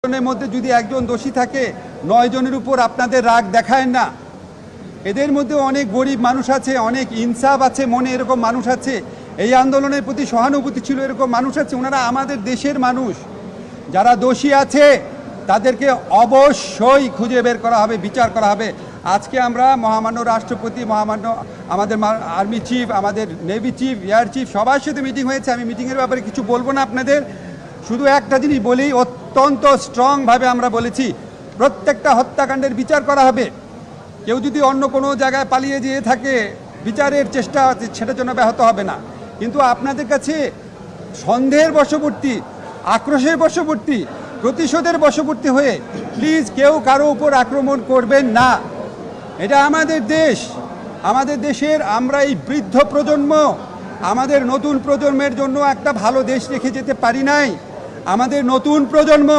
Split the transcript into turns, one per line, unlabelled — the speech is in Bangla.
জনের মধ্যে যদি একজন দোষী থাকে 9 জনের উপর আপনাদের রাগ দেখায় না। এদের মধ্যে অনেক গরিব মানুষ আছে, অনেক ইনসাফ আছে মনে, এরকম মানুষ আছে, এই আন্দোলনের প্রতি সহানুভূতি ছিল এরকম মানুষ আছে। ওনারা আমাদের দেশের মানুষ। যারা দোষী আছে তাদেরকে অবশ্যই খুঁজে বের করা হবে, বিচার করা হবে। আজকে আমরা মহামান্য রাষ্ট্রপতি, মহামান্য আমাদের আর্মি চিফ, আমাদের নেভি চিফ, এয়ার চিফ সবার সাথে মিটিং হয়েছে। আমি মিটিংয়ের ব্যাপারে কিছু বলবো না আপনাদের, শুধু একটা জিনিস বলি, অত্যন্ত স্ট্রংভাবে আমরা বলেছি প্রত্যেকটা হত্যাকাণ্ডের বিচার করা হবে। কেউ যদি অন্য কোনো জায়গায় পালিয়ে যেয়ে থাকে, বিচারের চেষ্টা সেটার জন্য ব্যাহত হবে না। কিন্তু আপনাদের কাছে সন্দেহের বশবর্তী, আক্রোশের বশবর্তী, প্রতিশোধের বশবর্তী হয়ে প্লিজ কেউ কারো উপর আক্রমণ করবেন না। এটা আমাদের দেশ, আমাদের দেশের আমরা এই বৃদ্ধ প্রজন্ম আমাদের নতুন প্রজন্মের জন্য একটা ভালো দেশ রেখে যেতে পারি নাই। আমাদের নতুন প্রজন্ম